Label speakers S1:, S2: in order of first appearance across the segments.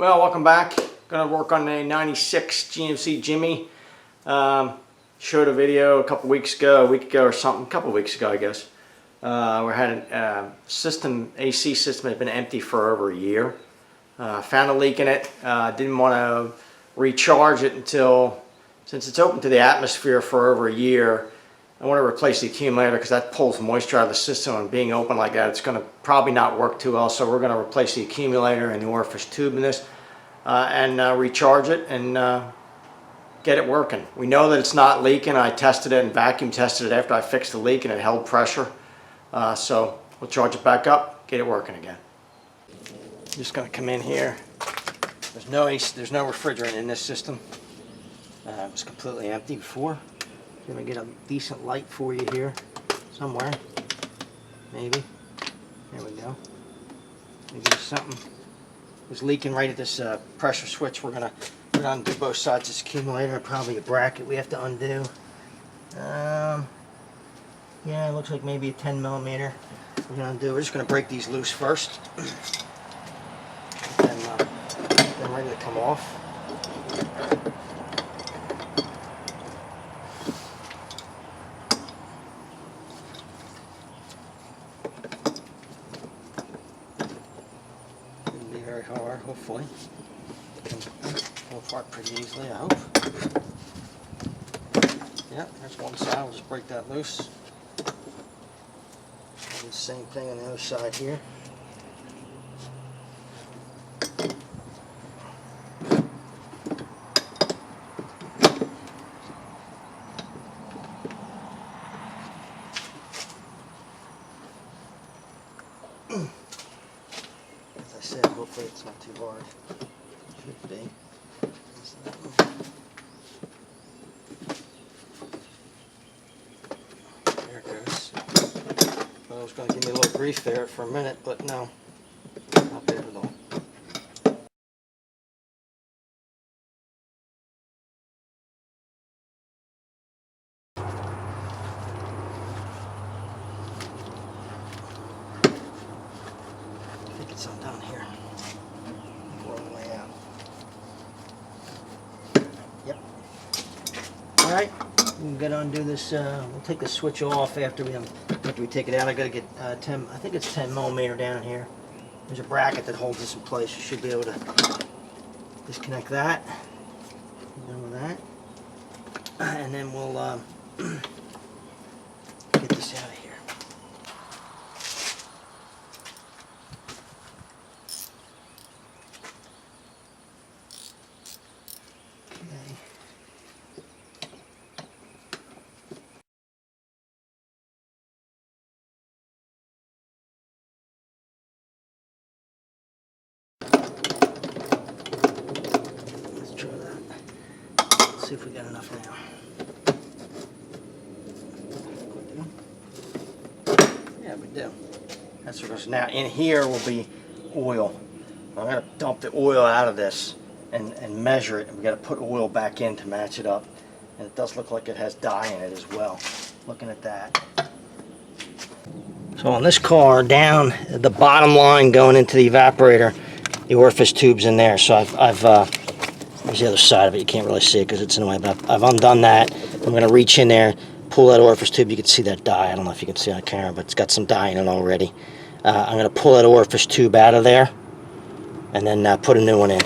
S1: Well, welcome back. Gonna work on a 96 GMC Jimmy. Showed a video a couple weeks ago, a week ago or something, a couple weeks ago I guess. We had a AC system had been empty for over a year. Found a leak in it. Didn't want to recharge it until, since it's open to the atmosphere for over a year, I want to replace the accumulator because that pulls moisture out of the system, and being open like that, it's going to probably not work too well. So we're going to replace the accumulator and the orifice tube in this and recharge it and get it working. We know that it's not leaking. I tested it and vacuum tested it after I fixed the leak, and it held pressure. So we'll charge it back up, get it working again. Just going to come in here. There's no refrigerant in this system. It was completely empty before. Going to get a decent light for you here somewhere, maybe. There we go. Maybe there's something was leaking right at this pressure switch. We're going to undo both sides of this accumulator. Probably a bracket we have to undo. Yeah, it looks like maybe a 10 millimeter. We're going to undo. We're just going to break these loose first, and they're ready to come off. Very hard, hopefully. Pull apart pretty easily, I hope. Yeah, there's one side. We'll just break that loose. Do the same thing on the other side here. Hopefully it's not too hard. Should be. There it goes. Well, I was going to give me a little grief there for a minute, but no, not bad at all. I think it's some down here. Alright, we'll get on do this. We'll take the switch off after we take it out. I gotta get 10. I think it's 10 millimeter down here. There's a bracket that holds this in place. You should be able to disconnect that. Done with that, and then we'll get this out of here. Okay. See if we got enough now. Yeah, we do. That's what it is. Now in here will be oil. I'm going to dump the oil out of this and measure it. We got to put oil back in to match it up. And it does look like it has dye in it as well. Looking at that. So on this car, down the bottom line going into the evaporator, the orifice tube's in there. So there's the other side of it. You can't really see it because it's in the way, but I've undone that. I'm going to reach in there, pull that orifice tube. You can see that dye. I don't know if you can see on camera, but it's got some dye in it already. I'm going to pull that orifice tube out of there and then put a new one in.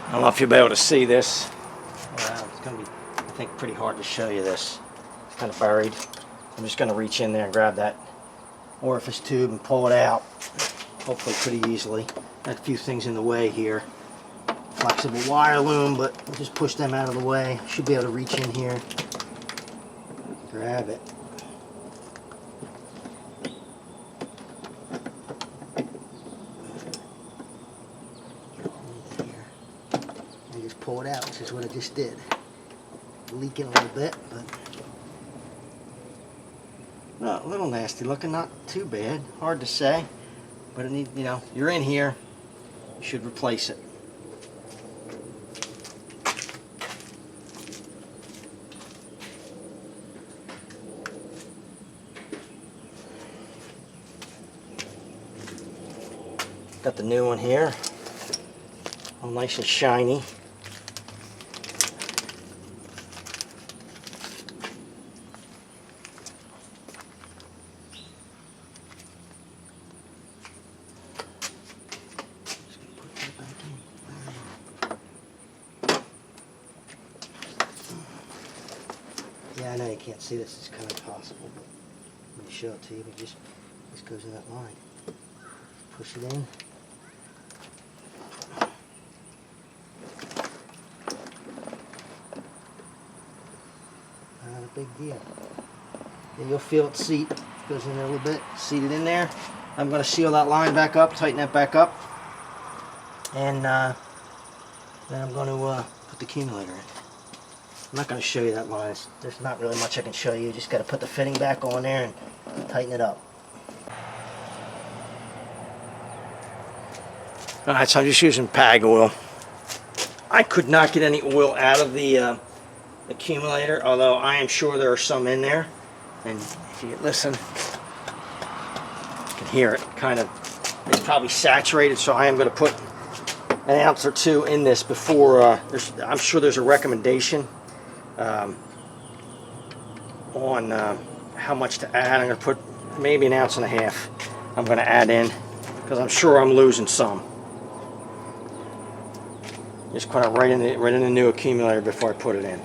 S1: I don't know if you'll be able to see this. It's going to be, I think, pretty hard to show you this. It's kind of buried. I'm just going to reach in there and grab that orifice tube and pull it out. Hopefully pretty easily. Got a few things in the way here. Flexible wire loom, but we'll just push them out of the way. Should be able to reach in here, grab it. And just pull it out, which is what I just did. Leaking a little bit, but well, a little nasty looking, not too bad. Hard to say. But it needs, you're in here, you should replace it. Got the new one here, all nice and shiny. Yeah, I know you can't see this, it's kind of impossible, but let me show it to you. It just goes in that line. Push it in. Not a big deal. Yeah, you'll feel it seat. Goes in there a little bit. Seat it in there. I'm going to seal that line back up, tighten that back up, and then I'm going to put the accumulator in. I'm not going to show you that line. There's not really much I can show you. You just got to put the fitting back on there and tighten it up. Alright, so I'm just using PAG oil. I could not get any oil out of the accumulator, although I am sure there are some in there. And if you listen, you can hear it kind of, it's probably saturated, so I am going to put an ounce or two in this before, I'm sure there's a recommendation on how much to add. I'm going to put maybe an ounce and a half I'm going to add in, because I'm sure I'm losing some. Just put it right in the new accumulator before I put it in.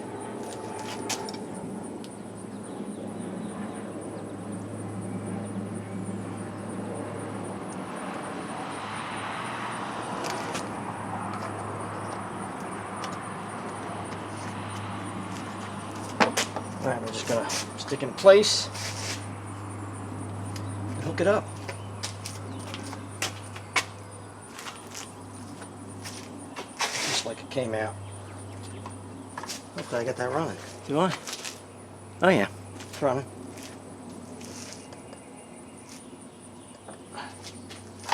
S1: Alright, we're just going to stick it in place and hook it up. Just like it came out. Hopefully I got that running. Do I? Oh yeah, it's running.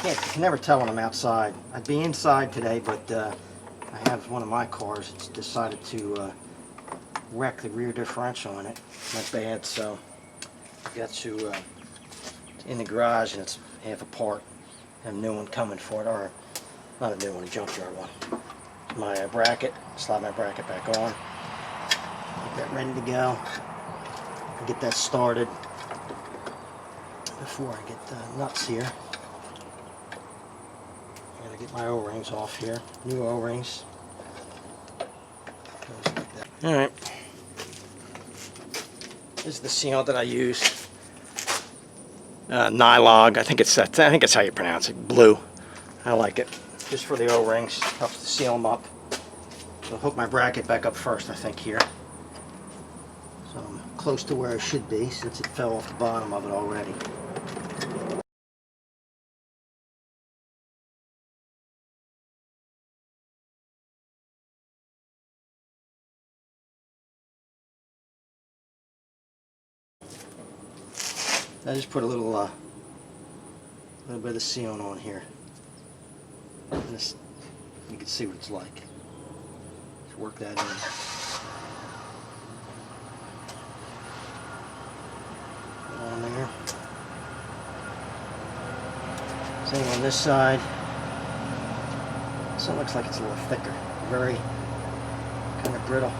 S1: Yeah, you can never tell when I'm outside. I'd be inside today, but I have one of my cars. It's decided to wreck the rear differential in it. Not bad, so I got to in the garage and it's half apart. I have a new one coming for it, or not a new one, a junkyard one. My bracket, slide my bracket back on. Get that ready to go. Get that started before I get the nuts here. I gotta get my O-rings off here. New O-rings. Alright. This is the seal that I use. Nylog, I think it's how you pronounce it. Blue. I like it. Just for the O-rings. Helps to seal them up. So I'll hook my bracket back up first, I think, here. So I'm close to where I should be since it fell off the bottom of it already. I just put a little bit of sealant on here. This, you can see what it's like. Just work that in. Put it on there. Same on this side. This one looks like it's a little thicker. Very kind of brittle.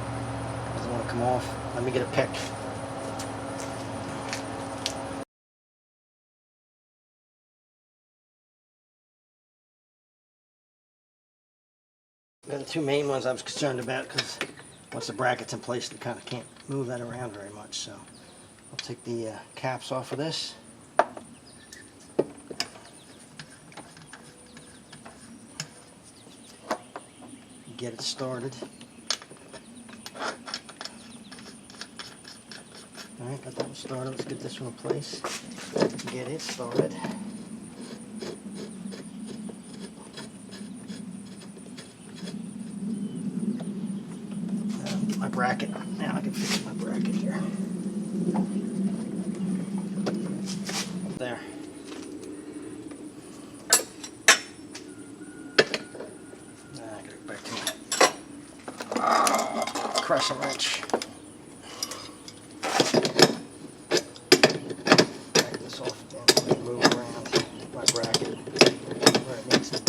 S1: Doesn't want to come off. Let me get a pick. They're the two main ones I was concerned about, because once the bracket's in place, they kind of can't move that around very much. So I'll take the caps off of this. Get it started. Alright, got that one started. Let's get this one in place. Get it started. My bracket. Now I can fix my bracket here. There. Now I get back to my crescent wrench. Back this off again. Move around. Get my bracket where it needs to be.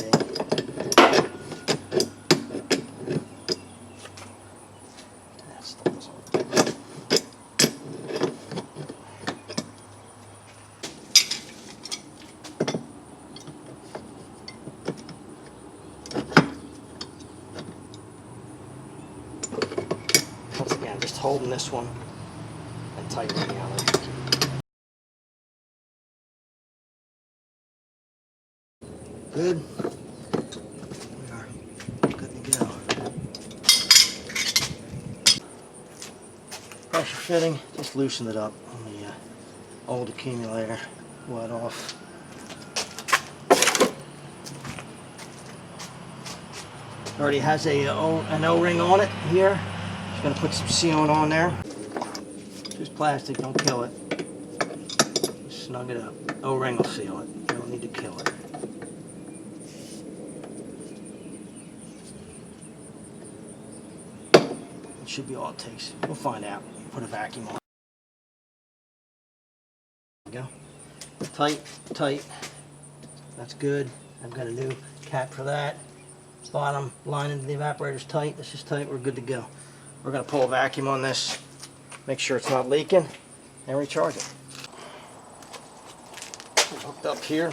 S1: just holding this one and tightening the other. Good. We are good to go. Pressure fitting, just loosen it up on the old accumulator. Pull it off. Already has an O-ring on it here. Just going to put some sealant on there. Just plastic, don't kill it. Just snug it up. O-ring will seal it. You don't need to kill it. It should be all it takes. We'll find out. Put a vacuum on. There we go. Tight, tight. That's good. I've got a new cap for that. Bottom line into the evaporator's tight. This is tight. We're good to go. We're going to pull a vacuum on this, make sure it's not leaking, and recharge it. Hooked up here.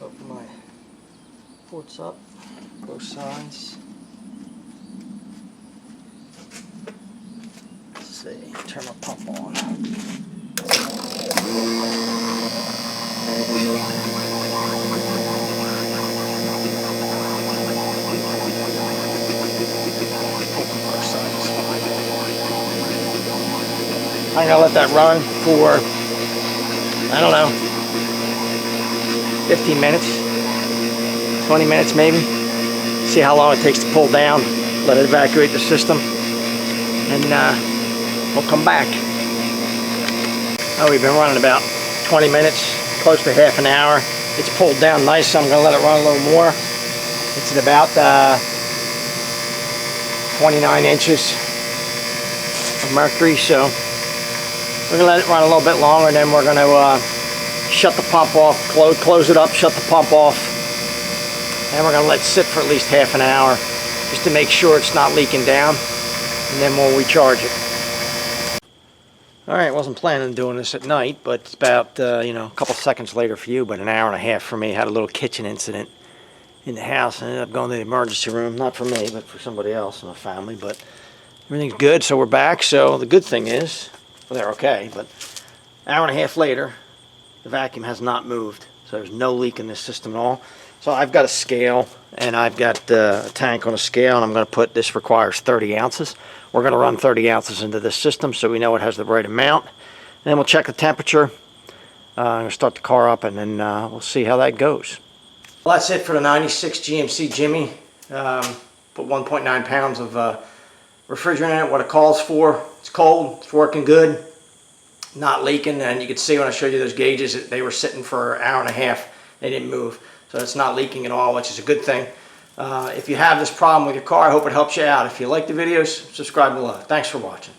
S1: Open my ports up, both sides. Let's see, turn my pump on. I'm gonna let that run for, I don't know, 15 minutes, 20 minutes maybe. See how long it takes to pull down, let it evacuate the system, and we'll come back. Oh, we've been running about 20 minutes, close to half an hour. It's pulled down nice, so I'm gonna let it run a little more. It's at about 29 inches of mercury, so we're gonna let it run a little bit longer, and then we're gonna shut the pump off, close it up, shut the pump off, and we're going to let it sit for at least half an hour just to make sure it's not leaking down, and then we'll recharge it. Alright, wasn't planning on doing this at night, but it's about you know, a couple seconds later for you, but an hour and a half for me. Had a little kitchen incident in the house. I ended up going to the emergency room, not for me, but for somebody else in the family, but everything's good, so we're back. So the good thing is, well, they're okay, but an hour and a half later, the vacuum has not moved, so there's no leak in this system at all. So I've got a scale, and I've got a tank on a scale, and I'm going to put, this requires 30 ounces. We're going to run 30 ounces into this system so we know it has the right amount. And then we'll check the temperature. I'm going to start the car up, and then we'll see how that goes. Well, that's it for the 96 GMC Jimmy. Put 1.9 pounds of refrigerant in it, what it calls for. It's cold, it's working good. Not leaking, and you can see when I showed you those gauges, they were sitting for an hour and a half. They didn't move, so it's not leaking at all, which is a good thing. If you have this problem with your car, I hope it helps you out. If you like the videos, subscribe below. Thanks for watching.